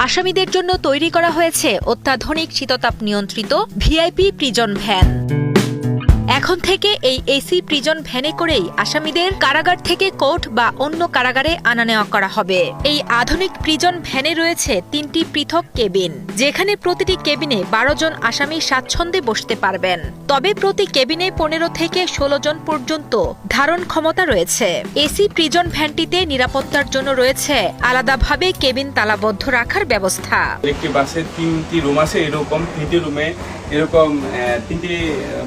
আসামিদের জন্য তৈরি করা হয়েছে অত্যাধুনিক শীততাপ নিয়ন্ত্রিত ভিআইপি প্রিজন ভ্যান। এখন থেকে এই এসি প্রিজন ভ্যানে করেই আসামিদের কারাগার থেকে কোর্ট বা অন্য কারাগারে আনা নেওয়া করা হবে। এই আধুনিক প্রিজন ভ্যানে রয়েছে ৩টি পৃথক কেবিন, যেখানে প্রতিটি কেবিনে ১২ জন আসামি স্বাচ্ছন্দ্যে বসতে পারবেন। তবে প্রতি কেবিনে ১৫ থেকে ১৬ জন পর্যন্ত ধারণ ক্ষমতা রয়েছে। এসি প্রিজন ভ্যানটিতে নিরাপত্তার জন্য রয়েছে আলাদাভাবে কেবিন তালাবদ্ধ রাখার ব্যবস্থা। একটি বাসে ৩টি রুম আছে, এরকম ৩টি রুমে এরকম ৩টি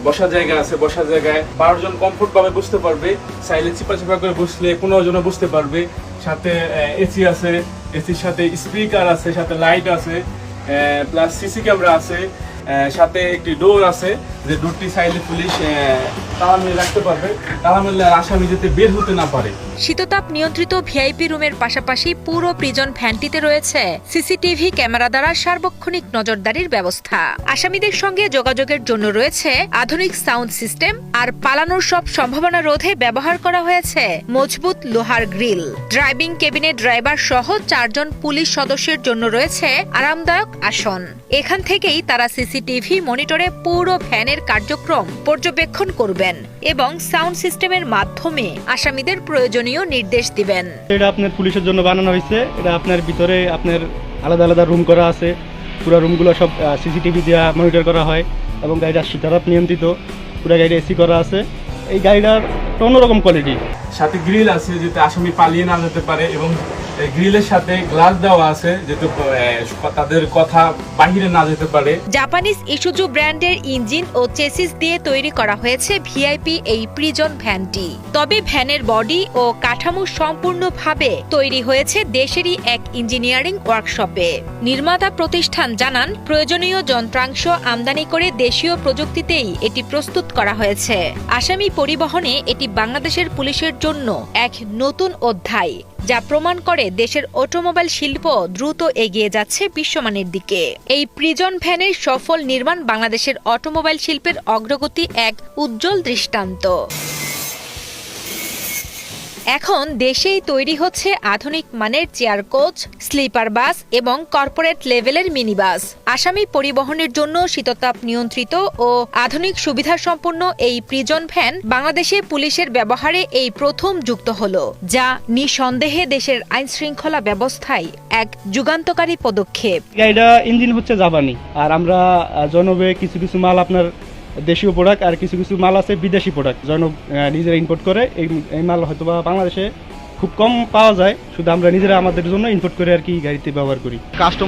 বসার জায়গা আছে। বসার জায়গায় ১২ জন কমফোর্ট ভাবে বসতে পারবে। চাইলে চিপা চিপা করে বসলে ১৫ জন বসতে পারবে। সাথে এসি আছে, এসির সাথে স্পিকার আছে, সাথে লাইট আছে, প্লাস সিসি ক্যামেরা আছে, সাথে একটি ডোর আছে, যে ডোরটি চাইলে পুলিশ তালা মেরে রাখতে পারবে, তালা মেরলে আসামি যাতে বের হতে না পারে। শীততাপ নিয়ন্ত্রিত ভিআইপি রুমের পাশাপাশি পুরো প্রিজন ভ্যানটিতে রয়েছে সিসিটিভি ক্যামেরা দ্বারা সার্বক্ষণিক নজরদারির ব্যবস্থা। আসামিদের সঙ্গে যোগাযোগের জন্য রয়েছে আধুনিক সাউন্ড সিস্টেম, আর পালানোর সব সম্ভাবনা রোধে ব্যবহার করা হয়েছে মজবুত লোহার গ্রিল। ড্রাইভিং কেবিনে ড্রাইভার সহ ৪ জন পুলিশ সদস্যের জন্য রয়েছে আরামদায়ক আসন। এখান থেকেই তারা সিসিটিভি মনিটরে পুরো ভ্যানের কার্যক্রম পর্যবেক্ষণ করবেন এবং সাউন্ড সিস্টেমের মাধ্যমে আসামিদের প্রয়োজনীয় নির্দেশ দিবেন। এটা আপনার পুলিশের জন্য বানানো হয়েছে। এটা আপনার ভিতরে আপনার আলাদা আলাদা রুম করা আছে। পুরো রুমগুলো সব সিসিটিভি দিয়ে মনিটর করা হয় এবং গাড়িটা শীততাপ নিয়ন্ত্রিত। পুরো গাড়িটা এসি করা আছে। এই গাড়িটার অন্যরকম কোয়ালিটি। সাথে গ্রিল আছে যাতে আসামি পালিয়ে না যেতে পারে, এবং গ্রিলের সাথে গ্লাস দেওয়া আছে যাতে তাদের কথা বাহিরে না যেতে পারে। জাপানিজ ইসুজু ব্র্যান্ডের ইঞ্জিন ও চেসিস দিয়ে তৈরি করা হয়েছে ভিআইপি এই প্রিজন ভ্যানটি। তবে ভ্যানের বডি ও কাঠামো সম্পূর্ণভাবে তৈরি হয়েছে দেশেরই এক ইঞ্জিনিয়ারিং ওয়ার্কশপে। নির্মাতা প্রতিষ্ঠান জানান, প্রয়োজনীয় যন্ত্রাংশ আমদানি করে দেশীয় প্রযুক্তিতেই এটি প্রস্তুত করা হয়েছে। আসামি পরিবহনে এটি বাংলাদেশের পুলিশের জন্য এক নতুন অধ্যায়, যা প্রমাণ করে দেশের অটোমোবাইল শিল্প দ্রুত এগিয়ে যাচ্ছে বিশ্বমানের দিকে। এই প্রিজন ভ্যানের সফল নির্মাণ বাংলাদেশের অটোমোবাইল শিল্পের অগ্রগতি এক উজ্জ্বল দৃষ্টান্ত। এখন দেশেই তৈরি হচ্ছে আধুনিক মানের চেয়ার কোচ, স্লিপার বাস এবং কর্পোরেট লেভেলের মিনি বাস। আসামি পরিবহনের জন্য শীততাপ নিয়ন্ত্রিত ও আধুনিক সুবিধা সম্পন্ন এই প্রিজন ভ্যান বাংলাদেশে পুলিশের ব্যবহারে এই প্রথম যুক্ত হলো, যা নিঃসন্দেহে দেশের আইন শৃঙ্খলা ব্যবস্থায় এক যুগান্তকারী পদক্ষেপ। গাড়িটা ইঞ্জিন হচ্ছে জাপানি, আর আমরা জনবে কিছু কিছু মাল আপনার দেশীয় প্রোডাক্ট আর কিছু কিছু মাল আছে বিদেশি প্রোডাক্ট জনব নিজেরা ইম্পোর্ট করে। এই মাল হয়তো বা বাংলাদেশে খুব কম পাওয়া যায়, শুধু আমরা নিজেরা আমাদের জন্য ইম্পোর্ট করে আর কি গাড়িতে ব্যবহার করি। কাস্টমার